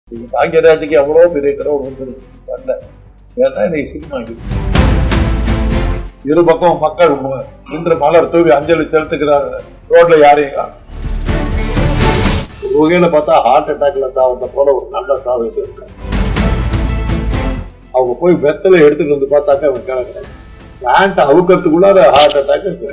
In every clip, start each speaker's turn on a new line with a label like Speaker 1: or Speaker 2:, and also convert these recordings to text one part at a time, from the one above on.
Speaker 1: பாக்கியராஜுக்கு எவ்வளோ பெரிய கடவுள் வரல. ஏன்னா இன்னைக்கு சினிமா இரு பக்கம் மக்கள் இன்று மலர் தூவி அஞ்சலி செலுத்துக்கிறாங்க. ரோட்ல யாரையும் வகையில பார்த்தா ஹார்ட் அட்டாக்ல சாவத போல ஒரு நல்ல சாவு இருக்கு. அவங்க போய் வெத்தலை எடுத்துட்டு வந்து பார்த்தாக்க அவன் கிடக்குறாங்க. பிளான்ட் அவுக்கிறதுக்குள்ளார ஹார்ட் அட்டாக் இருக்கு.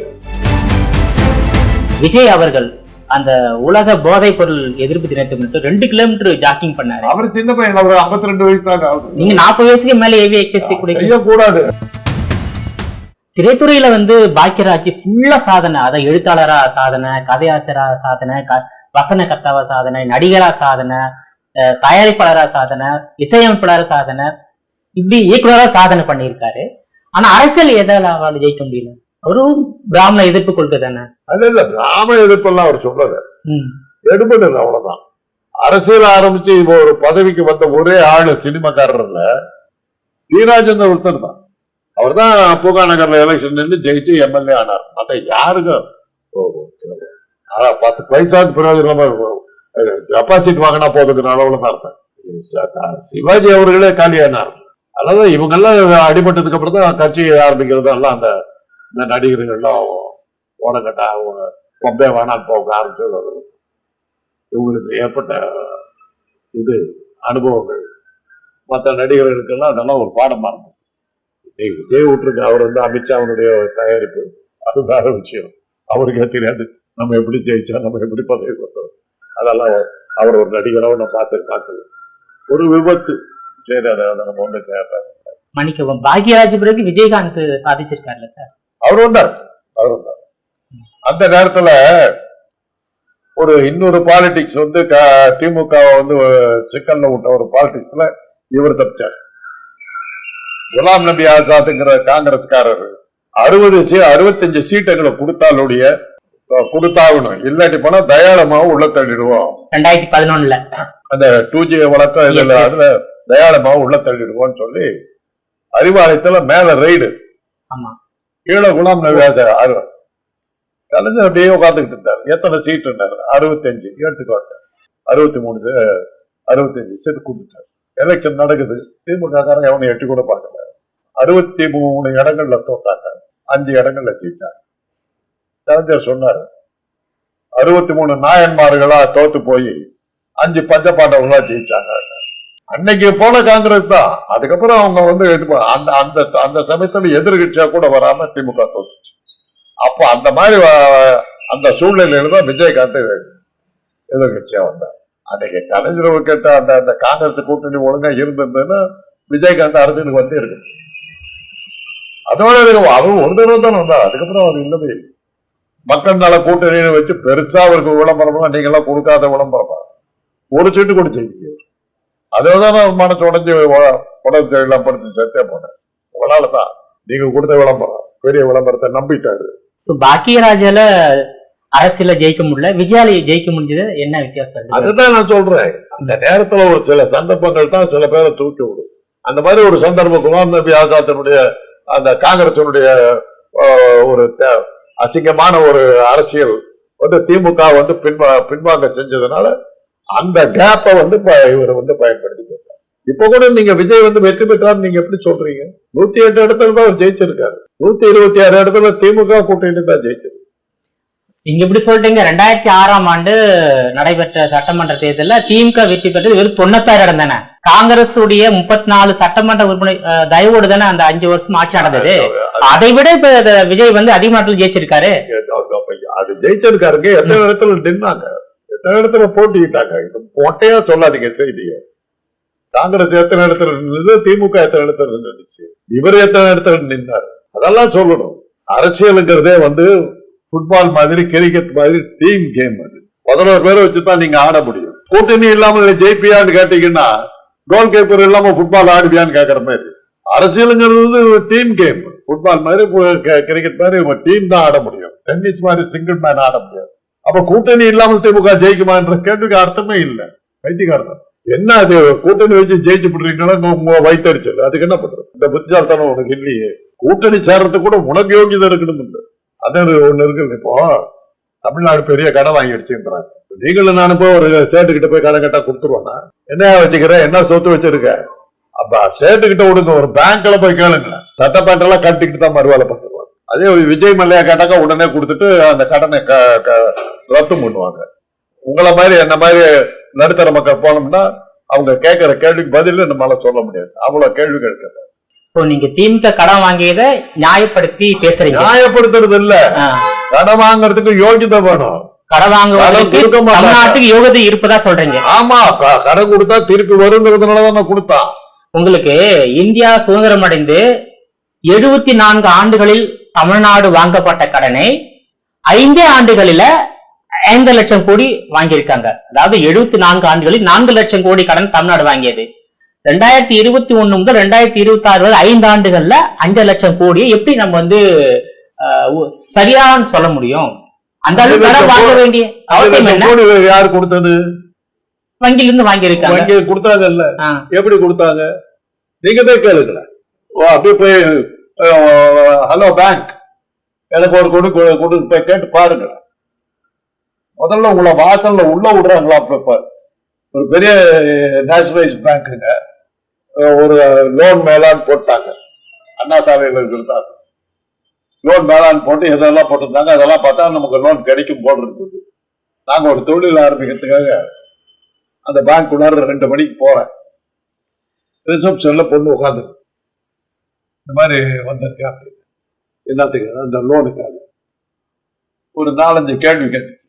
Speaker 2: விஜய் அவர்கள் அந்த உலக போதைப் பொருள் எதிர்ப்பு தினத்தை முன்னிட்டு 2 கிலோமீட்டர் ஜாக்கிங் பண்ணாரு.
Speaker 1: அவர் சின்ன பையன், அவர் 52 வயசு தான் ஆகுது.
Speaker 2: நீங்க 40 வயசுக்கு மேல ஏவி எக்ஸசைஸ்
Speaker 1: செய்யக்கூடாது.
Speaker 2: திரைத்துறையில பாக்கியராஜ் ஃபுல்லா சாதனை. அதை எழுத்தாளரா சாதனை, கதையாசிரியரா சாதனை, வசன கர்த்தாவா சாதனை, நடிகரா சாதனை, தயாரிப்பாளரா சாதனை, இசையமைப்பாளரா சாதனை, இப்படி இயக்குனரா சாதனை பண்ணியிருக்காரு. ஆனா அரசியல் எதால அவரால் ஜெயிக்க முடியல? அவரும் பிராமண எதிர்ப்பு கொள்கை தானே.
Speaker 1: அது இல்ல, பிராமண எதிர்ப்பெல்லாம் அவர் சொல்றது எடுபடல, அவ்வளவுதான். அரசியல் ஆரம்பிச்சு இப்போ ஒரு பதவிக்கு வந்த ஒரே ஆளு சினிமாக்காரர் இல்ல, வீராஜேந்தர் ஒருத்தர் தான். அவர் தான் பூகா நகர்ல எலெக்ஷன் நின்று ஜெயிச்சு எம்எல்ஏ ஆனார். மற்ற யாருக்கும் 10 பைசாக்கு பிரயோஜனமா டெபாசிட் வாங்கினா போதுங்கிற அளவுல தான் இருப்பேன். சிவாஜி அவர்களே காலியானார். அதாவது இவங்கெல்லாம் அடிபட்டதுக்கு அப்புறம் தான் கட்சி ஆரம்பிக்கிறது எல்லாம் அந்த நடிகர்கள்லாம் ஓடங்கட்டா கொம்பே வேணான்னு போக ஆரம்பிச்சது. இவங்களுக்கு ஏற்பட்ட இது அனுபவங்கள் மற்ற நடிகர்களுக்கெல்லாம் அதெல்லாம் ஒரு பாடமா இருக்கும். விஜய் விட்டுருக்கு, அவர் அமித்ஷாவுடைய தயாரிப்பு, அது வேற விஷயம். அவருக்கே தெரியாது நம்ம எப்படி ஜெயிச்சோம், நம்ம எப்படி பதவி கொடுத்தோம். அதெல்லாம் அவர் ஒரு நடிகராக நான் பார்த்து ஒரு விபத்து. சரி, அதை நம்ம பேச
Speaker 2: மன்னிக்கவும். பாக்யராஜ் பிறகு விஜயகாந்த் சாதிச்சிருக்காருல்ல சார்.
Speaker 1: அவர் வந்தார். அந்த நேரத்துல ஒரு இன்னொரு பாலிடிக்ஸ் திமுக சிக்கல்ல விட்ட ஒரு பாலிடிக்ஸ்ல இவர் தப்பிச்சார். குலாம் நபி ஆசாத்ங்கிற காங்கிரஸ்காரர் 65 சீட்டுகளை கொடுத்தாகணும், இல்லாட்டி போனா தயாளமாவும் உள்ள தள்ளிடுவோம்.
Speaker 2: 2011
Speaker 1: அந்த 2G வழக்கம் இதுல அதுல தயாளமாவும் உள்ள தள்ளிடுவோம்னு சொல்லி அறிவாலயத்துல மேல ரெய்டு, கீழே குலாம் நபி ஆசாத் கலைஞர் அப்படியே உட்காந்துக்கிட்டு இருந்தாரு. எத்தனை சீட் இருந்தாரு? 65 எடுத்துக்கோட்ட 65 சீட்டு கொடுத்துட்டாரு. எலெக்ஷன் நடக்குது. திமுக காரங்க எவனை எட்டி கூட பார்க்கல. 63 இடங்கள்ல தோத்தாங்க, 5 இடங்கள்ல ஜெயிச்சாங்க. கலைஞர் சொன்னாரு, 63 நாயன்மார்களா தோத்து போய் 5 பஞ்சபாண்டவர்களா ஜெயிச்சாங்க. அன்னைக்கு போல காங்கிரஸ் தான். அதுக்கப்புறம் அவங்க அந்த சமயத்துல எதிர்கட்சியா கூட வராம திமுக தோத்துச்சு. அப்ப அந்த மாதிரி அந்த சூழ்நிலையில தான் விஜயகாந்த் எதிர்கட்சியா வந்தார். அன்னைக்கு கலைஞர் கேட்ட அந்த காங்கிரஸ் கூட்டணி ஒழுங்கா இருந்திருந்ததுன்னா விஜயகாந்த் அரசியலுக்கு இருக்கு. அதோட அவர் ஒரு தடவை தான் வந்தார். அதுக்கப்புறம் அவர் இல்லவே இல்லை. மக்கள் நல கூட்டணியை வச்சு பெருசா அவருக்கு விளம்பரம், நீங்க எல்லாம் கொடுக்காத விளம்பரமா ஒரு சீட்டு கூட ஜெயிக்க. அதேதான் மனசு உடம்பு எல்லாம் படிச்சு சேர்த்தே போனேன். உங்களாலதான் நீங்க கொடுத்த விளம்பரம், பெரிய விளம்பரத்தை நம்பிட்டாரு.
Speaker 2: பாக்கியராஜால அரசியல ஜெயிக்க முடியல, விஜயால ஜெயிக்க முடிஞ்சது. என்ன வித்தியாசம்?
Speaker 1: அதுதான் நான் சொல்றேன். அந்த நேரத்துல ஒரு சில சந்தர்ப்பங்கள் தான் சில பேரை தூக்கி விடும். அந்த மாதிரி ஒரு சந்தர்ப்பம் குலாம் நபி ஆசாத்தினுடைய அந்த காங்கிரசினுடைய ஒரு அசிங்கமான ஒரு அரசியல் திமுக பின்வாங்க செஞ்சதுனால அந்த கேப்ப இவர் பயன்படுத்தி கொடுத்தார். இப்ப கூட நீங்க விஜய் வெற்றி பெற்றார் நீங்க எப்படி சொல்றீங்க? 108 இடத்துல தான் அவர் ஜெயிச்சிருக்காரு. 126 இடத்துல திமுக கூட்டணி தான் ஜெயிச்சிருக்கு.
Speaker 2: நீங்க எப்படி சொல்றீங்க? 2006ஆம் ஆண்டு நடைபெற்ற சட்டமன்ற தேர்தலில் திமுக வெற்றி பெற்றது வெறும் 96 இடம் தானே. காங்கிரஸ் உடைய 34 சட்டமன்ற உறுப்பினர் தயவோடு தானே அந்த 5 வருஷம் ஆட்சி நடந்தது. அதை விட இப்ப விஜய் அதிக நாட்டில் ஜெயிச்சிருக்காரு.
Speaker 1: அது ஜெயிச்சிருக்காருங்க. எத்தனை இடத்துல நின்னாங்க, எத்தனை இடத்துல போட்டிக்கிட்டாங்க. மொட்டையா சொல்லாதீங்க செய்தியை. காங்கிரஸ் எத்தனை இடத்துல நின்று, திமுக எத்தனை இடத்துல நின்றுச்சு, இவர் எத்தனை இடத்துல நின்றாரு, அதெல்லாம் சொல்லணும். அரசியலுங்கிறதே ஃபுட்பால் மாதிரி, கிரிக்கெட் மாதிரி டீம் கேம். அது 11 பேரை வச்சுதான் நீங்க ஆட முடியும். கூட்டணி இல்லாம ஜெயிப்பியான்னு கேட்டீங்கன்னா கோல் கீப்பர் இல்லாம ஃபுட்பால் ஆடுவியான்னு கேட்கற மாதிரி. அரசியலுங்கிறது டீம் கேம். ஃபுட்பால் மாதிரி, கிரிக்கெட் மாதிரி டீம் தான் ஆட முடியும். டென்னிஸ் மாதிரி சிங்கிள் மேன் ஆட முடியாது. அப்ப கூட்டணி இல்லாமல் திமுக ஜெயிக்குமான்ற கேள்விக்கு அர்த்தமே இல்லை. வைத்தியகாரன் என்ன அது கூட்டணி வச்சு ஜெயிச்சு போடுறீங்கன்னா உங்க வைத்தறிச்சல். அதுக்கு என்ன பண்றது? இந்த புத்திசாலித்தனம் உனக்கு இல்லையே. கூட்டணி சேர்றதுக்கு கூட உனக்கு யோகியதை இருக்கணும். அது ஒண்ணு இருக்கு. இப்போ தமிழ்நாடு பெரிய கடை வாங்கி வச்சுன்றாங்க. நீங்களும் நானும் போய் ஒரு சேட்டுக்கிட்ட போய் கடன் கட்டா கொடுத்துருவானா? என்ன வச்சுக்கிற, என்ன சொத்து வச்சிருக்க? அப்ப சேட்டுக்கிட்ட விடுங்க, ஒரு பேங்க்ல போய் கேளுங்க. சட்ட பேண்ட் எல்லாம் கட்டிக்கிட்டு தான் மறுவேலை பார்த்துருவாங்க. அதே விஜய் மல்லையா கேட்டாக்கா உடனே கொடுத்துட்டு அந்த கடனை ரத்து பண்ணுவாங்க. உங்களை மாதிரி என்ன மாதிரி நடுத்தர மக்கள் போனோம்னா அவங்க கேட்கிற கேள்விக்கு பதில் நம்மளால சொல்ல முடியாது. அவ்வளவு கேள்வி கேட்க.
Speaker 2: இப்போ நீங்க திமுக கடன் வாங்கியதை நியாயப்படுத்தி பேசுறீங்க.
Speaker 1: நியாயப்படுத்துறது இல்ல, கடன் வாங்குறதுக்கு யோகிதை வேணும்.
Speaker 2: கடன் வாங்குவதற்கு தமிழ்நாட்டுக்கு யோகிதை இருப்பதா சொல்றீங்க?
Speaker 1: ஆமா, கடன் கொடுத்தா திருப்பி வருங்கிறதுனாலதான் நான் கொடுத்தான்.
Speaker 2: உங்களுக்கு இந்தியா சுதந்திரம் அடைந்து 74 ஆண்டுகளில் தமிழ்நாடு வாங்கப்பட்ட கடனை 5 ஆண்டுகளில 5 லட்சம் கோடி வாங்கியிருக்காங்க. அதாவது 74 ஆண்டுகளில் 4 லட்சம் கோடி கடன் தமிழ்நாடு வாங்கியது. 2021 முதல் 2026 வரை 5 ஆண்டுகள்ல 5 லட்சம் கோடியை எப்படி நம்ம வந்து சரியான்னு சொல்ல முடியும்? அந்த அளவுக்கு கடன் வாங்க வேண்டிய அவசியம் என்ன?
Speaker 1: யாரு கொடுத்தது?
Speaker 2: வங்கியில இருந்து வாங்கியிருக்காங்க.
Speaker 1: வங்கி கொடுத்தாங்க இல்ல? எப்படி கொடுத்தாங்க? நீங்க போய் கேளுங்கள. அப்படியே போய் ஹலோ பேங்க் எனக்கு ஒரு கொடு போய் கேட்டு பாருங்க. முதல்ல உங்களை வாசல்ல உள்ள விடுறாங்களா? ஒரு பெரிய நேஷனலைஸ் பேங்க்குங்க ஒரு லோன் மேலான்னு போட்டாங்க. அண்ணா சாலையில இருந்தாங்க. லோன் மேலான்னு போட்டு எதெல்லாம் போட்டிருந்தாங்க. அதெல்லாம் பார்த்தா நமக்கு லோன் கிடைக்கும் போல் இருந்தது. நாங்க ஒரு தொழில் ஆரம்பிக்கிறதுக்காக அந்த பேங்க் உள்ளார 2 மணிக்கு போறேன். ரிசப்ஷன்ல பொண்ணு உட்காந்து இந்த மாதிரி வந்திருக்கேன் அப்படின்னு. என்னத்துக்கு? அந்த லோனுக்காக ஒரு 4-5 கேள்வி கேட்டுச்சு.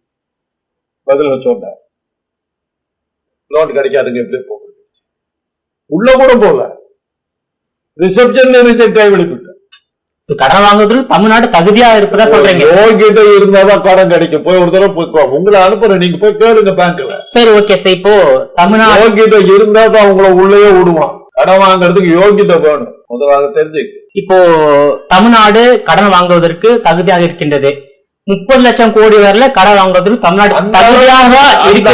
Speaker 1: பதில சொன்னேன். லோன் கிடைக்காதுங்க, எப்படி போகுது? உள்ள கூட போகல, ரிசப்ஷன்ல ரிஜெக்ட் ஆகி வெளிக்கிட்டேன்.
Speaker 2: கடன் வாங்குறதுக்கு தமிழ்நாடு தகுதியா இருப்பதா சொல்றீங்க?
Speaker 1: யோகிட்ட இருந்தாதான் கடன் கிடைக்கும். போய் ஒரு தடவை உங்களை அனுப்புறேன், நீங்க போய் கேளுங்க பேங்க்ல.
Speaker 2: சரி, ஓகே சார். இப்போ தமிழ்நாடு
Speaker 1: யோகிட்ட இருந்தா தான் உங்களை உள்ளே விடுவான். கடன் வாங்குறதுக்கு யோகிதை வேணும், முதலாக தெரிஞ்சுக்க.
Speaker 2: இப்போ தமிழ்நாடு கடன் வாங்குவதற்கு தகுதியாக இருக்கின்றது. 30 லட்சம் கோடி வரல கடன் வாங்குவதற்கு தமிழ்நாடு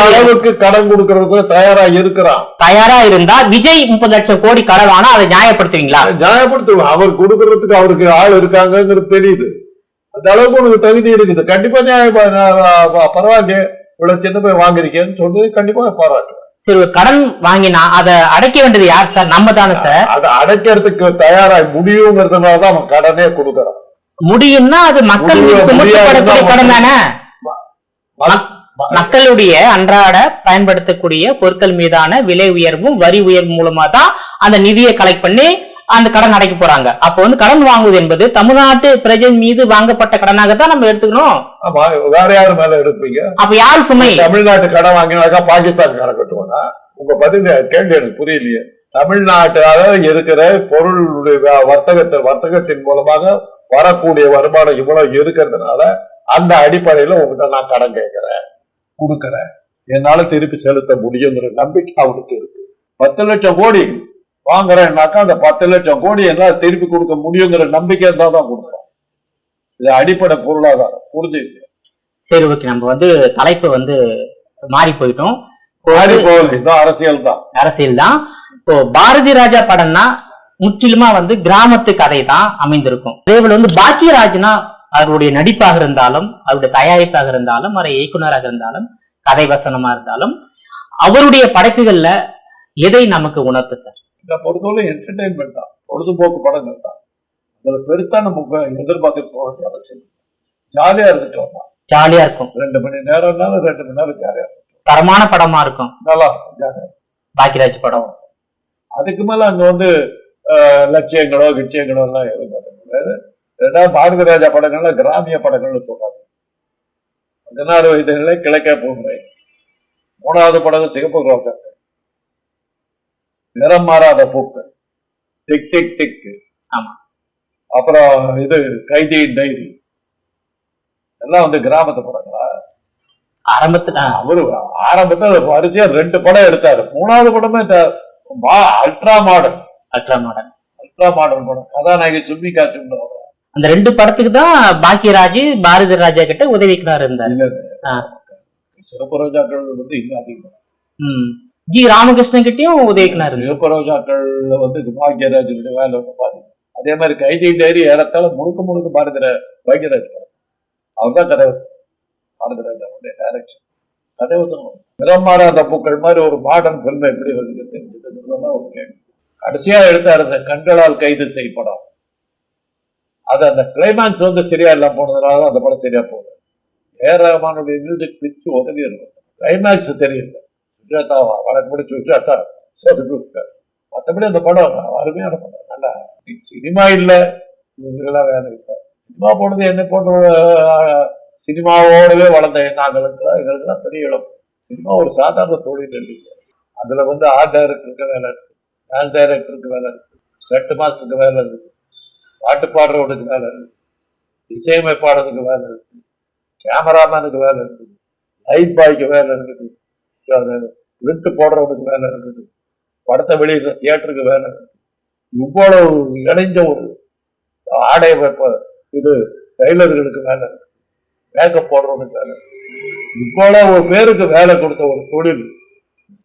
Speaker 1: அளவுக்கு கடன் கொடுக்கறதுக்கு தயாரா
Speaker 2: இருந்தா விஜய் 30 லட்சம் கோடி கடன் வாங்கினா அதை நியாயப்படுத்துவீங்களா?
Speaker 1: நியாயப்படுத்துவோம். அவர் கொடுக்கறதுக்கு அவருக்கு ஆள் இருக்காங்கிறது தெரியுது. அந்த அளவுக்கு உனக்கு தகுதி இருக்குது. கண்டிப்பா பரவாயில்ல, இவ்வளவு சின்ன போய் வாங்கிருக்கேன்னு சொல்லி கண்டிப்பா பாராட்டுவேன்.
Speaker 2: சரி, கடன் வாங்கினா அதை அடைக்க வேண்டியது யார் சார்? நம்ம தானே சார்.
Speaker 1: அதை அடைக்கிறதுக்கு தயாரா முடியுங்கிறதுனாலதான் அவன் கடனே கொடுக்கறான்.
Speaker 2: முடியும்னா அது மக்கள் சுமத்தப்படக்கூடிய கடன் தானே. மக்களுடைய அன்றாட பயன்படுத்தக்கூடிய பொருட்கள் மீதான விலை உயர்வும் வரி உயர்வு மூலமா தான் அந்த நிதியை கலெக்ட் பண்ணி அந்த கடன் அடைக்க போறாங்க. அப்ப வந்து கடன் வாங்குவது என்பது தமிழ்நாட்டு பிரஜை மீது வாங்கப்பட்ட கடனாக தான் நம்ம எடுத்துக்கணும்.
Speaker 1: ஆமா, வேற யாரு மேல எடுப்பீங்க?
Speaker 2: அப்ப யாரு சுமை?
Speaker 1: தமிழ்நாட்டு கடன் வாங்கினாக்கா பாகிஸ்தான் கடன் கட்டுவாங்க. உங்க பதில் கேள்வி எனக்கு புரியலையே. தமிழ்நாட்டாக இருக்கிற பொருளுடைய வர்த்தகத்தின் மூலமாக வரக்கூடிய வருமானம் இவ்வளவு இருக்கிறதுனால அந்த அடிப்படையில உங்ககிட்ட நான் கடன் கேட்கிறேன், கொடுக்கறேன், என்னால திருப்பி செலுத்த முடியுங்கிற நம்பிக்கை அவனுக்கு இருக்கு. 10 லட்சம் கோடி வாங்குறேன்னாக்கா அந்த 10 லட்சம் கோடி என்னால திருப்பி கொடுக்க முடியுங்கிற நம்பிக்கை இருந்தா தான் கொடுக்குறோம். இது அடிப்படை பொருளாதாரம், புரிஞ்சுக்க.
Speaker 2: சரி, ஓகே. நம்ம வந்து தலைப்பு வந்து மாறி போயிட்டோம்.
Speaker 1: அரசியல்
Speaker 2: தான். இப்போ பாரதி ராஜா படம்னா முற்றிலுமா வந்து கிராமத்து கதை தான் அமைந்திருக்கும். அதேபோல வந்து பாக்கியராஜ்னா அவருடைய நடிப்பாக இருந்தாலும், அவருடைய தயாரிப்பாக இருந்தாலும், அவருடைய இயக்குனராக இருந்தாலும், கதை வசனமா இருந்தாலும், அவருடைய படைப்புகள்ல எதை நமக்கு உணர்த்து சார்?
Speaker 1: இந்த பொறுத்தவரை என்டர்டைன்மெண்ட் தான், பொழுதுபோக்கு படங்கள் தான். அதுல பெருசா நம்ம எதிர்பார்த்து போக வேண்டிய அவசியம். ஜாலியா இருந்துட்டோம்,
Speaker 2: ஜாலியா இருக்கும்.
Speaker 1: 2 மணி நேரம்னாலும் 2 மணி நேரம் ஜாலியா இருக்கும்.
Speaker 2: தரமான படமா இருக்கும்,
Speaker 1: நல்லா இருக்கும் ஜாலியா.
Speaker 2: பாக்கியராஜ் படம்.
Speaker 1: அதுக்கு மேல அங்க வந்து லட்சியங்களோ கிட்சியங்களோ எல்லாம் எதிர்பார்க்க. 2வது பாரதி ராஜா படங்கள்ல கிராமிய படங்கள்னு சொல்றாங்க. 16 வயது நிலை கிழக்கே போகிறேன். 3வது படம் சிகப்பு ரோக்கர், நிறம் மாறாத பூக்கள், டிக் டிக் டிக், அப்புறம் இது கைதியின் டைரி, எல்லாம் வந்து கிராமத்து படங்களா? ஆரம்பத்துல வரிசையா 2 படம் எடுத்தாரு. 3வது படமே அல்ட்ரா மாடர்ன் படம், கதாநாயகி சும்மி காட்சி.
Speaker 2: அந்த 2 படத்துக்கு தான் பாக்கியராஜ் பாரதி ராஜா கிட்ட உதவிக்கிறார் இருந்தார்.
Speaker 1: சிறப்பு ரோஜாக்கள் வந்து இன்னும் அதிகம்.
Speaker 2: ஜி ராமகிருஷ்ணன் கிட்டயும் உதவிக்கிறார்.
Speaker 1: சிறப்பு ரோஜாக்கள் வந்து பாக்கியராஜ் வேலை வந்து பாருங்க. அதே மாதிரி கைதி டைரி ஏறத்தால முழுக்க பாக்கியராஜ் படம். அவர் தான் கதை பாரதி ராஜாவுடைய டைரக்ஷன். அதே நிறம் மாறாத பூக்கள் மாதிரி ஒரு மாடர்ன் பிலிம் எப்படி வருது தெரிஞ்சதுன்றதெல்லாம் ஒரு கேள்வி. கடைசியா எடுத்தாரு இந்த கண்களால் கைது செய்யப்படும், அது அந்த கிளைமேக்ஸ் வந்து சரியா இல்லாம போனதுனால அந்த படம் சரியா போகுது. ஏஆர் ரஹ்மானுடைய மியூசிக் பிச்சு உதவி இருக்கும், கிளைமேக்ஸ் சரியில்லை. சுஜாதா வழக்கப்படி சுஜாதா சொதுக்கிட்டார். மற்றபடி அந்த படம் அருமையான படம். நல்லா சினிமா இல்லை, இவங்கெல்லாம் வேலை இல்லை. சினிமா போனது என்ன போன்ற சினிமாவோடவே வளர்ந்த நாங்களுக்கு எங்களுக்குலாம் பெரிய இழப்பு. சினிமா ஒரு சாதாரண தொழில் இல்லைங்க. அதுல வந்து ஆர்ட் டைரக்டருக்கு வேலை இருக்கு, டான்ஸ் டைரக்டருக்கு வேலை இருக்கு, ஸ்டெட் மாஸ்டருக்கு வேலை இருக்கு, பாட்டு பாடுறவனுக்கு வேலை இருக்கு, இசையமைப்பாளருக்கு வேலை இருக்கு, கேமராமேனுக்கு வேலை இருக்குது, லைட் பாய்க்கு வேலை இருக்குது, விட்டு போடுறவனுக்கு வேலை இருக்குது, படத்தை வெளியிடுற தியேட்டருக்கு வேலை இருக்குது. இவ்வளவு இணைஞ்ச ஒரு ஆடை இது டைலர்களுக்கு வேலை இருக்கு, மேக்கப் போடுறவனுக்கு வேலை இருக்கு. இவ்வளவு பேருக்கு வேலை கொடுத்த ஒரு தொழில்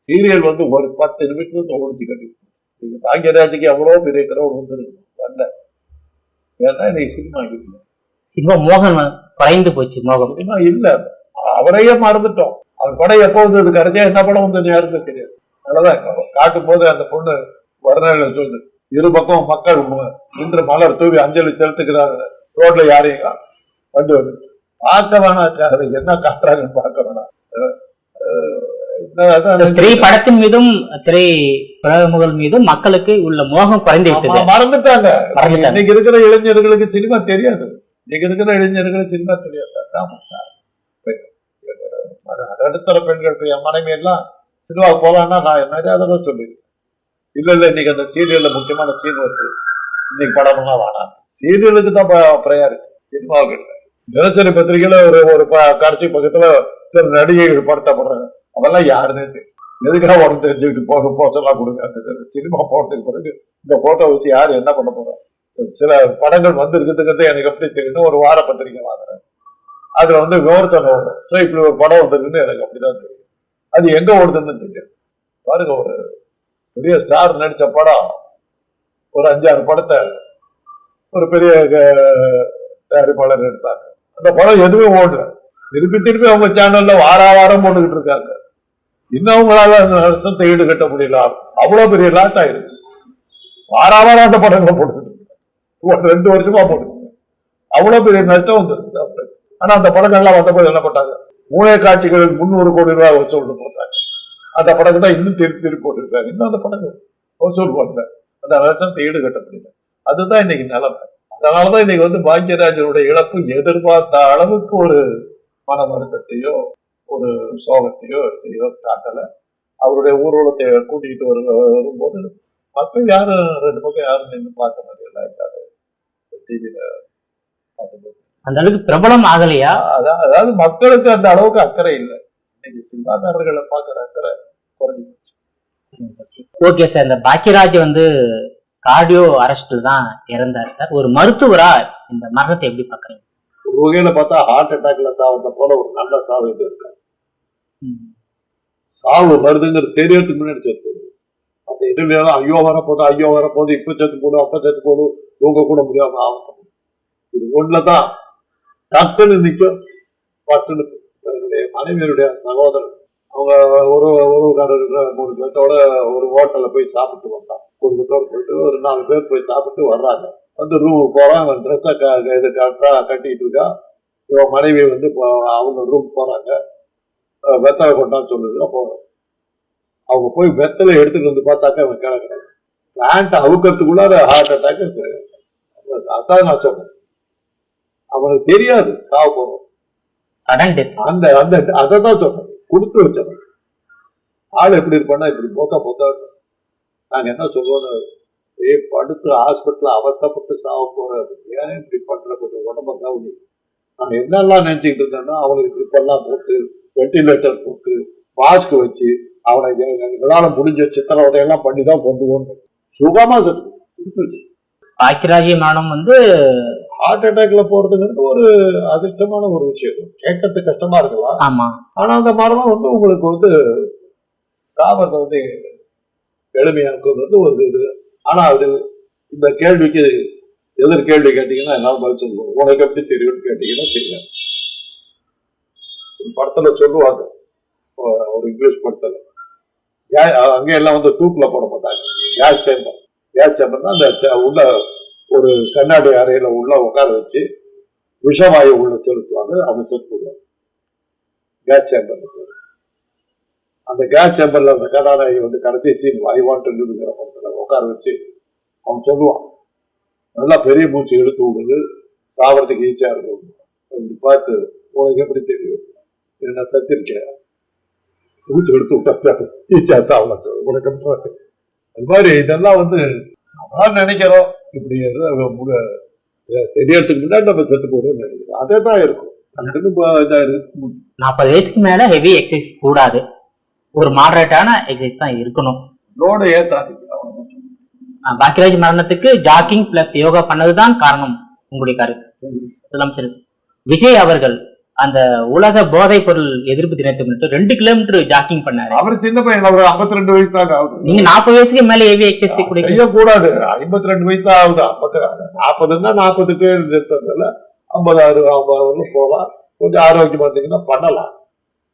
Speaker 1: சீரியல் வந்து ஒரு 10 நிமிஷத்துக்கு ஒழிச்சு கட்டி. நீங்க பாக்யராஜுக்கு எவ்வளவு பெரிய கிரௌட் வந்துருக்கு வரல. ஏன்னா இன்னைக்கு சினிமா இல்லை,
Speaker 2: சினிமா மோகன் குறைந்து போச்சு. மோகம்
Speaker 1: சினிமா இல்ல, அவரையே மறந்துட்டோம். அவர் படம் எப்போ வந்தது, கடைசியா என்ன படம் வந்து யாருக்கும் தெரியாது. அதனாலதான் காட்டும் போது அந்த பொண்ணு வரநாள் சொல்லுது, இரு பக்கம் மக்கள் இன்று மலர் தூவி அஞ்சலி செலுத்துக்கிறாங்க, ரோட்ல யாரையும் வந்து வந்து பார்க்க வேணாம், என்ன காட்டுறாங்கன்னு பார்க்க வேணாம்.
Speaker 2: திரைப்படத்தின் மீதும் திரை பிரமுகர்கள் மீதும் மக்களுக்கு உள்ள மோகம் குறைந்து விட்டது, மறந்துட்டாங்க.
Speaker 1: இன்னைக்கு இருக்கிற இளைஞர்களுக்கு சினிமா தெரியாது, இன்னைக்கு இருக்கிற இளைஞர்களுக்கு சினிமா தெரியாது. நடுத்தர பெண்கள் என் மனைவி எல்லாம் சினிமாவுக்கு போலான்னா நான் நிறைய தடவை சொல்லிடுறேன், இல்ல இன்னைக்கு அந்த சீரியல்ல முக்கியமான சீன் வருது, இன்னைக்கு படம்லாம் வேணாம். சீரியலுக்கு தான் ப்ரையாரிட்டி, சினிமாவுக்கு இல்லை. தினசரி பத்திரிகையில ஒரு காட்சி பக்கத்துல சில நடிகைகள் படுத்தப்படுறாங்க, அவெல்லாம் யாருன்னே தெரியும். எதுக்காக உடம்பு தெரிஞ்சுக்கிட்டு போஸ்டர்லாம் கொடுங்க. சினிமா போறதுக்கு பிறகு இந்த போட்டோ வச்சு யாரு என்ன பண்ண போறாங்க. சில படங்கள் வந்து இருக்கிறதுக்கு எனக்கு எப்படி தெரியும், ஒரு வார பத்திரிகை வாங்குறேன், அதுல வந்து விமர்சனம் வரும். ஸோ இப்படி ஒரு படம் வந்திருக்குன்னு எனக்கு அப்படிதான் தெரியும். அது எங்க ஓடுதுன்னு தெரியாது. பாருங்க, ஒரு பெரிய ஸ்டார் நடிச்ச படம் ஒரு 5-6 படத்தை ஒரு பெரிய தயாரிப்பாளர் எடுத்தாங்க. அந்த படம் எதுவுமே ஓடல, திருப்பி அவங்க சேனல்ல வாரம் போட்டுக்கிட்டு இருக்காங்க. இன்னும் அவங்களால அந்த நஷ்டத்தை ஈடு கட்ட முடியல, அவ்வளவு பெரிய லாஸ் ஆயிருக்கு. வாரம் அந்த படங்களை போட்டுக்கிட்டு இருக்காங்க, 2 வருஷமா போட்டுருக்காங்க, அவ்வளவு பெரிய நஷ்டம் வந்துருக்கு. ஆனா அந்த படங்கள்லாம் வந்தபோது என்ன பண்ணாங்க, 3 காட்சிகள் 300 கோடி ரூபாய் வசூல் போட்டாங்க. அந்த படத்தை தான் இன்னும் திருப்பி போட்டுருக்காங்க. இன்னும் அந்த படங்கள் வசூல் பண்ணல, அந்த நஷ்டத்தை ஈடு கட்ட முடியல. அதுதான் இன்னைக்கு நிலைமை. அதனாலதான் இன்னைக்கு வந்து பாக்யராஜனுடைய இழப்பு எதிர்பார்த்த அளவுக்கு ஒரு மன வருத்தத்தையோ ஒரு சோகத்தையோ இதையோ காட்டல. அவருடைய ஊர்வலத்தை கூட்டிகிட்டு வரும்போது மக்கள் யாரும் 2 பக்கம் யாரும் நின்று பார்த்த மாதிரி எல்லாம் இருக்காது. டிவியில பார்க்கும்போது
Speaker 2: அந்த அளவுக்கு பிரபலம் ஆகலையா?
Speaker 1: அதாவது மக்களுக்கு அந்த அளவுக்கு அக்கறை இல்லை. இன்னைக்கு சினிமாக்காரர்களை பார்க்கிற அக்கறை குறைஞ்சி போச்சு.
Speaker 2: ஓகே சார், இந்த பாக்யராஜ் வந்து கார்டியோ அரெஸ்ட்ல தான் இறந்தாரு சார். ஒரு மருத்துவரா இந்த மரணத்தை எப்படி பாக்குறீங்க?
Speaker 1: ஒரு வகையில பார்த்தா ஹார்ட் அட்டாக்ல சாவத போல ஒரு நல்ல சாவு இது இருக்கு. சாவு வருதுங்கிறது தெரியறதுக்கு முன்னாடி செத்து அந்த எதுலையும் ஐயோ வரப்போது இப்ப செத்து போடும் அப்ப செத்து போடும் தூங்க கூட முடியாம ஆகும். இது ஒண்ணுலதான் டக்குன்னு நிற்கும். பட்டுன்னு என்னுடைய மனைவியருடைய சகோதரன் அவங்க உறவுக்காரர் 3 பேர்த்தோட ஒரு ஹோட்டல்ல போய் சாப்பிட்டு வந்தான். குடும்பத்தோடு போயிட்டு ஒரு 4 பேர் போய் சாப்பிட்டு வர்றாங்க. வந்து ரூமுக்கு போறான், அவன் ட்ரெஸ்ஸை இது கட்டிட்டு இருக்கா. இவன் மனைவி வந்து அவங்க ரூம் போறாங்க, வெத்தலை கொண்டான்னு சொல்லுது. அப்போ அவங்க போய் வெத்தலை எடுத்துட்டு வந்து பார்த்தாக்க அவன் கிடக்குறாங்க. பேண்ட் அவுக்கிறதுக்குள்ளார ஹார்ட் அட்டாக். அதான் நான் சொன்னேன், அவனுக்கு தெரியாது சாவு போறோம்,
Speaker 2: சடன் டெத்.
Speaker 1: அதான் சொன்னேன், கொடுத்து வச்சவன் ஆள் எப்படி இருப்பான்னா இப்படி போக்கா நாங்க என்ன சொல்லுவோம், படுத்து ஹாஸ்பிட்டல் அவஸ்தப்பட்டு சாவ போற, ஏன் இப்படி பண்ற, கொஞ்சம் உடம்ப கவனி. நான் என்னெல்லாம் நினைச்சுக்கிட்டு இருந்தேன்னா அவனுக்கு ட்ரிப்பெல்லாம் போட்டு வெண்டிலேட்டர் போட்டு மாஸ்க் வச்சு அவனை எங்களால முடிஞ்ச சித்திரவதையெல்லாம் பண்ணி தான் கொண்டு போகணும். சுகமா கொடுத்து வச்சு.
Speaker 2: பாக்யராஜ் மரணம் வந்து
Speaker 1: ஹார்ட் அட்டாக்ல போறதுங்கிறது ஒரு அதிர்ஷ்டமான ஒரு விஷயம், கேட்கறது கஷ்டமா இருக்கலாம்.
Speaker 2: ஆமா,
Speaker 1: ஆனா அந்த மரணம் வந்து உங்களுக்கு வந்து சாவத்தை வந்து எளிமையாக்குறது ஒரு இது. ஆனா அது இந்த கேள்விக்கு எதிர் கேள்வி கேட்டீங்கன்னா எல்லாம் பதில் சொல்லுவோம். உனக்கு எப்படி தெரியும்னு கேட்டீங்கன்னா தெரியாது. படத்துல சொல்லுவாங்க, ஒரு இங்கிலீஷ் படத்துல அங்க எல்லாம் வந்து தூக்குல போட மாட்டாங்க. கேஸ் சேம்பர்னா அந்த உள்ள ஒரு கண்ணாடி அறையில உள்ள உட்கார வச்சு விஷவாயு உள்ள செலுத்துவாங்க, அவங்க செலுத்துவாங்க. Gas chamber. அந்த கேஸ் சேம்பர்ல அந்த கதாநாயகி வந்து கடைசி சீன் ஐ வாண்ட் டு லிவ்ங்கிற படத்துல உட்கார வச்சு அவன் சொல்லுவான், நல்லா பெரிய மூச்சு எடுத்து விடுது, சாவறதுக்கு ஈஸியா இருக்கும். அப்படி பார்த்து உனக்கு எப்படி தெரியும் நான் சத்திருக்கேன், மூச்சு எடுத்து விட்டா ஈஸியா சாவலாம் உனக்கு. அது மாதிரி இதெல்லாம் வந்து நம்மளாம் நினைக்கிறோம், இப்படி தெரியறதுக்கு முன்னாடி நம்ம செத்து போடுவோம்னு நினைக்கிறோம். அதே தான் இருக்கும்.
Speaker 2: 40 வயசுக்கு மேல ஹெவி எக்ஸசைஸ் கூடாது, ஒரு மாடரேட்டான எக்ஸசைஸ் தான் இருக்கணும்.
Speaker 1: லோடு ஏத்தாதீங்க.
Speaker 2: பாக்கியராஜ் மரணத்துக்கு ஜாக்கிங் பிளஸ் யோகா பண்ணதுதான் காரணம் உங்களுடைய கருத்து. முதலமைச்சர் விஜய் அவர்கள் அந்த உலக போதைப் பொருள் எதிர்ப்பு தினத்தை முன்னிட்டு 2 கிலோமீட்டர் ஜாக்கிங் பண்ணாரு.
Speaker 1: அவர் சின்ன பையன், அவர் 52 வயசு தான் ஆகுது.
Speaker 2: நீங்க 40 வயசுக்கு மேல ஹெவி எக்ஸசைஸ்
Speaker 1: செய்யக்கூடாது. 52 வயசு தான் ஆகுது. 40ன்னா 40க்கு நிறுத்தல 50 போகலாம். கொஞ்சம் ஆரோக்கியமா இருந்தீங்கன்னா பண்ணலாம்.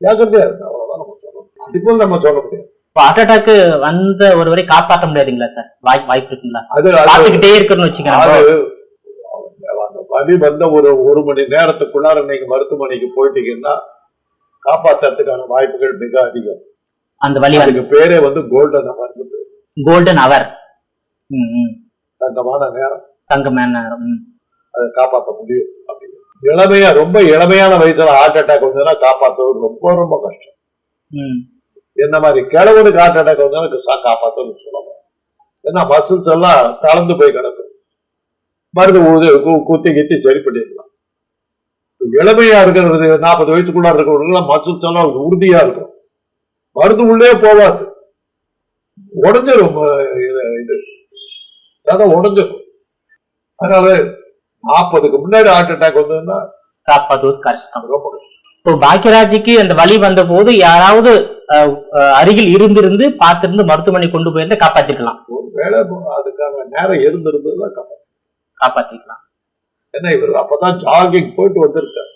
Speaker 1: ஜாக்கிரதையா இருக்கு, அவ்வளவுதான் நம்ம சொல்லணும். அதுக்கு நம்ம சொல்ல முடியாது.
Speaker 2: இப்போ ஹார்ட் அட்டாக் வந்த ஒருவரை காப்பாற்ற முடியாதுங்களா சார்? வாய்ப்பு இருக்குங்களா?
Speaker 1: அது
Speaker 2: பார்த்துக்கிட்டே இருக்கணும்னு வச்சுக்கோங்க.
Speaker 1: அந்த வலி வந்த ஒரு மணி நேரத்துக்குள்ளார நீங்க மருத்துவமனைக்கு போயிட்டீங்கன்னா காப்பாற்றுறதுக்கான வாய்ப்புகள் மிக அதிகம்.
Speaker 2: அந்த வலி
Speaker 1: அதுக்கு பேரே வந்து கோல்டன் அவர்.
Speaker 2: கோல்டன் அவர்,
Speaker 1: தங்கமான நேரம்,
Speaker 2: தங்கமான நேரம்.
Speaker 1: அதை காப்பாற்ற முடியும். இளமையா, ரொம்ப இளமையான வயசுல ஹார்ட் அட்டாக் வந்ததுன்னா காப்பாற்றுவது ரொம்ப ரொம்ப கஷ்டம். என்ன மாதிரி கிழவனுக்கு ஹார்ட் அட்டாக் வந்தாலும் காப்பாற்றுவது சுலபம். ஏன்னா மசில்ஸ் எல்லாம் தளர்ந்து போய் கிடக்கும். மருந்து குத்தி கித்தி சரி பண்ணிடலாம். இளமையா இருக்கிறது 40 வயசுக்குள்ள இருக்கிறவங்க மசில்ஸ் எல்லாம் உறுதியா இருக்கும். மருந்து உள்ளே போவாது, உடஞ்சிரும். இது சதை உடஞ்சிரும். அதனால 40க்கு முன்னாடி ஹார்ட் அட்டாக் வந்ததுன்னா
Speaker 2: காப்பாற்றுவது கஷ்டம். இப்போ பாக்கியராஜுக்கு அந்த வலி வந்த போது யாராவது அருகில் இருந்திருந்து பார்த்திருந்து மருத்துவமனை கொண்டு போயிருந்தா காப்பாத்திக்கலாம்.
Speaker 1: ஒரு வேலை அதுக்கான நேரம் இருந்திருந்ததுதான்
Speaker 2: காப்பாத்திக்கலாம்.
Speaker 1: ஏன்னா இவர் அப்பதான் ஜாகிங் போயிட்டு வந்திருக்காரு.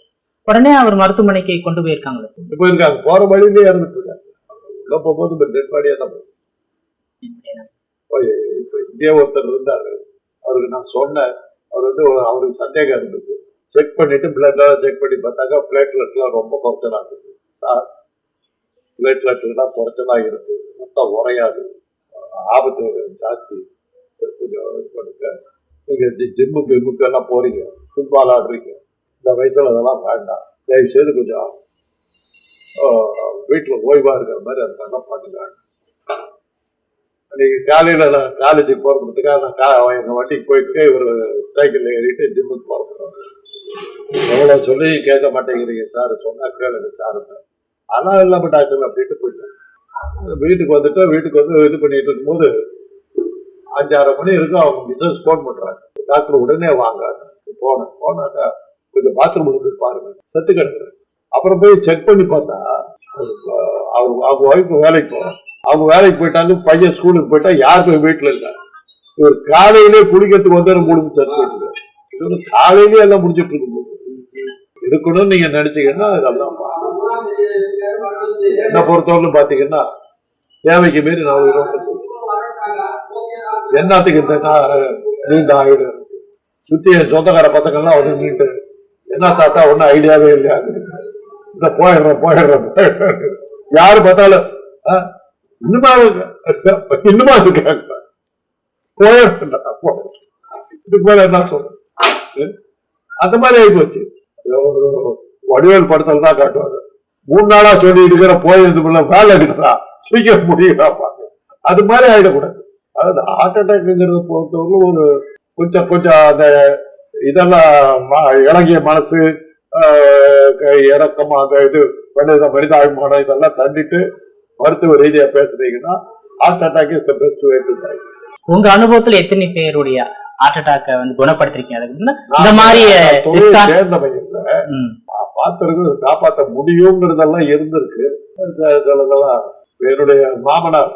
Speaker 2: உடனே அவர் மருத்துவமனைக்கு கொண்டு போயிருக்காங்களே.
Speaker 1: போயிருக்காங்க, போற வழியிலே இறந்துட்டு இருக்காங்க. உள்ள போகும்போது டெட் பாடியா தான் இங்கே ஒருத்தர் இருந்தாரு. அவருக்கு நான் சொன்னேன், அவர் வந்து அவருக்கு சந்தேகம் இருந்தது. செக் பண்ணிட்டு பிளட் செக் பண்ணி பார்த்தாக்கா பிளேட்லெட்லாம் ரொம்ப குறைச்சலா இருக்குது. சார் பிளேட்லெட்லாம் குறைச்சலா இருக்கு, மொத்தம் உரையாது, ஆபத்து ஜாஸ்தி, கொஞ்சம் இது பண்ணுங்க. நீங்க ஜிம்முக்கு எல்லாம் போறீங்க, ஃபுட்பால் ஆடுறீங்க, இந்த வயசுல அதெல்லாம் வேண்டாம். தயவு செய்து கொஞ்சம் வீட்டுல ஓய்வா இருக்கிற மாதிரி அதெல்லாம் பண்ணுங்க. நீங்க காலையில காலேஜுக்கு போறதுக்காக நான் எங்க வண்டிக்கு போயிட்டு இவர் சைக்கிள்ல ஏறிட்டு ஜிம்முக்கு போறோம். எவ்வளவு சொல்லி கேட்க மாட்டேங்கிறீங்க சார், சொன்னா கேளுங்க சார். ஆனா இல்லாம டாக்டர் அப்படின்ட்டு போயிட்டேன். வீட்டுக்கு வந்து இது பண்ணிட்டு இருக்கும்போது 5-6 மணி இருக்கும். அவங்க மிஸ்ஸஸ் போன் பண்றாங்க, டாக்டர் உடனே வாங்க. போனாக்கா கொஞ்சம் பாத்ரூம் போய் பாருங்க, செத்து கிடக்குறேன். அப்புறம் போய் செக் பண்ணி பார்த்தா அவங்க ஒய்ஃப் வேலைக்கு போறாங்க. அவங்க வேலைக்கு போயிட்டாங்க, பையன் ஸ்கூலுக்கு போயிட்டா, யார் போய் வீட்டுல இருக்காங்க. இவர் காலையிலே குளிக்கிறதுக்கு வந்து முடிஞ்சு செத்து போயிட்டு இது வந்து காலையிலேயே எல்லாம் முடிஞ்சிட்டு இருக்கும்போது இருக்கணும்னு நீங்க நினைச்சீங்கன்னா இதெல்லாம் என்ன பொறுத்தவரை பாத்தீங்கன்னா தேவைக்கு மீறி நான் என்னத்துக்கு நீண்ட ஆயுடு சுத்தி சொந்தக்கார பசங்க எல்லாம் வந்து நீண்டு என்ன தாத்தா ஒன்னும் ஐடியாவே இல்லையா, இந்த போயிடுறேன் யாரு பார்த்தாலும் இன்னுமா இருக்காங்க. இதுக்கு மேல என்ன சொல்றேன், அந்த மாதிரி ஆகி போச்சு. வடிவேல் படத்துல தான் காட்டுவாங்க, 3 நாளா சொல்லி இருக்கிற போயிருந்துக்குள்ள வேலை இருக்கிறா சீக்கிரம் முடியுதா பாங்க. அது மாதிரி ஆயிடக்கூடாது. அதாவது ஹார்ட் அட்டாக்ங்கிறத பொறுத்தவரை கொஞ்சம் அந்த இதெல்லாம் இறங்கிய மனசு, இறக்கம், அந்த இது மனிதாபிமானம் இதெல்லாம் தண்டிட்டு மருத்துவ ரீதியா பேசுறீங்கன்னா heart attack is the best way to die.
Speaker 2: உங்க அனுபவத்துல எத்தனை பேருடைய ஹார்ட் அட்டாக்க வந்து குணப்படுத்திருக்கீங்க? இந்த மாதிரி
Speaker 1: சேர்ந்த பையன்ல பார்த்திருக்கு, காப்பாற்ற முடியுங்கிறதெல்லாம் இருந்திருக்கு. சிலதெல்லாம் என்னுடைய மாமனார்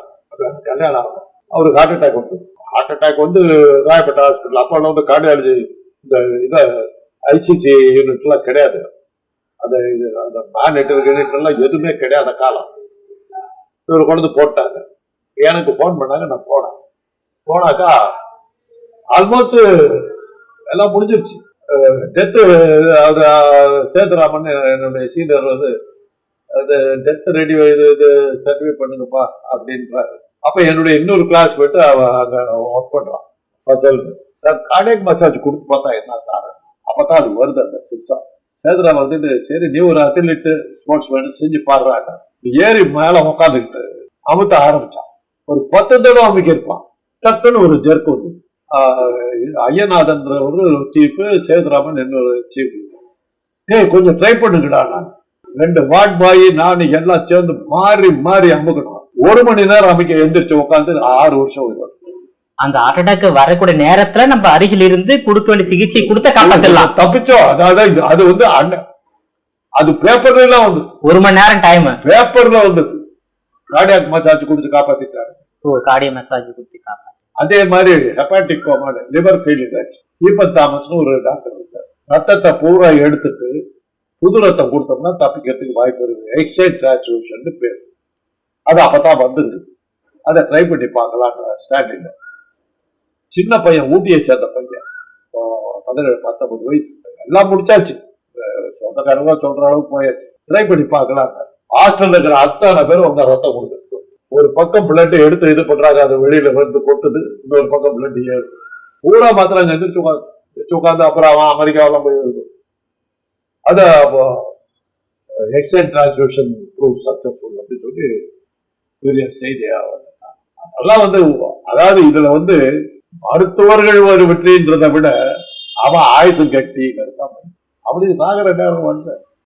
Speaker 1: கல்யாணம் ஆகும், அவருக்கு ஹார்ட் அட்டாக் வந்து ராயப்பேட்டை ஹாஸ்பிட்டல். அப்ப வந்து கார்டியாலஜி இந்த ஐசிசி யூனிட் எல்லாம் கிடையாது. அந்த நான் நெட்வொர்க் யூனிட் எல்லாம் எதுவுமே கிடையாத காலம். இவர் கொண்டு வந்து போட்டாங்க. எனக்கு போன் பண்ணாங்க, நான் போனாக்கா ஆல்மோஸ்ட் எல்லாம் முடிஞ்சிருச்சு. டெத்து அவர் சேதுராமன் என்னுடைய சீனியர் வந்து அது டெத் ரெடி இது சர்டிஃபிகேட் பண்ணுங்கப்பா அப்படின்றாரு. அப்ப என்னுடைய இன்னொரு கிளாஸ் போயிட்டு அவ அங்க ஒர்க் பண்றான். சார் கார்டியக் மசாஜ் கொடுத்து பார்த்தா என்ன சார், அப்பதான் அது வருது அந்த சிஸ்டம். சேதுராமன் வந்துட்டு சரி நீ ஒரு அத்லீட் ஸ்போர்ட்ஸ் மேன் செஞ்சு பாடுறாங்க. ஏறி மேல உட்காந்துக்கிட்டு அமுத்த ஆரம்பிச்சான். ஒரு 10 தடவை அமைக்க இருப்பான். டக்குன்னு ஒரு ஜெர்க் வந்து ஐயநாதன்ற ஒரு சீஃப், சேதுராமன் இன்னொரு சீஃப். கொஞ்சம் ட்ரை பண்ணுங்கடா. நான் 2 வார்ட் பாய் நான் எல்லாம் சேர்ந்து மாறி மாறி அமுக்கணும். 1 மணி நேரம் அமைக்க எந்திரிச்சு உட்காந்து 6 வருஷம்.
Speaker 2: அந்த ஹார்ட் அட்டாக் வரக்கூடிய நேரத்துல நம்ம அருகில் இருந்து கொடுக்க வேண்டிய சிகிச்சை கொடுத்த காப்பாத்தலாம்.
Speaker 1: தப்பிச்சோம். அதாவது அது வந்து அது பேப்பர்ல எல்லாம் வந்து
Speaker 2: 1 மணி நேரம் டைம்
Speaker 1: பேப்பர்ல வந்தது. கார்டியாக் மசாஜ் கொடுத்து காப்பாத்திட்டாரு.
Speaker 2: கார்டியோ மசாஜ் கொடுத்து காப்பாத்து.
Speaker 1: அதே மாதிரி ஹெப்பாட்டிக் கோமாடு, லிவர் ஃபெயிலியர் ஆச்சு. தீபக் தாமஸ்னு ஒரு டாக்டர் இருந்தார். ரத்தத்தை பூரா எடுத்துட்டு புது ரத்தம் கொடுத்தோம்னா தப்பிக்கிறதுக்கு வாய்ப்பு இருக்கு. எக்ஸ்சேஞ்ச் டிரான்ஸ்ஃபியூஷன் பேர். அது அப்பதான் வந்துருக்கு. அதை ட்ரை பண்ணி பார்க்கலான்ற ஸ்டாண்டிங். சின்ன பையன், ஊட்டியை சேர்ந்த பையன், 17-19 வயசு, எல்லாம் முடிச்சாச்சு. சொந்தக்காரங்க சொல்ற அளவுக்கு போயாச்சு. ட்ரை பண்ணி பார்க்கலாம். ஹாஸ்டல்ல இருக்கிற அத்தனை பேரும் உங்க ரத்தம் கொடுக்குறது. ஒரு பக்கம் பிளட் எடுத்து இது பண்றாங்க, அது வெளியில வந்து கொட்டுது. இன்னொரு பக்கம் பிளட் ஏறுது. பூரா மாத்திரம் எந்திரிச்சு உட்காந்து அப்புறம் அவன் அமெரிக்காவெல்லாம் போய் அத எக்ஸ்சேஞ்ச் டிரான்ஸ்ஃபியூஷன் ப்ரூவ் சக்சஸ்ஃபுல் அப்படின்னு சொல்லி பெரிய செய்தியா அதெல்லாம் வந்து. அதாவது இதுல வந்து மருத்துவர்கள் ஒரு வெற்றின்றதை விட அவன் ஆயுசம் கட்டி அவனுக்கு சாகர நேரம் வந்து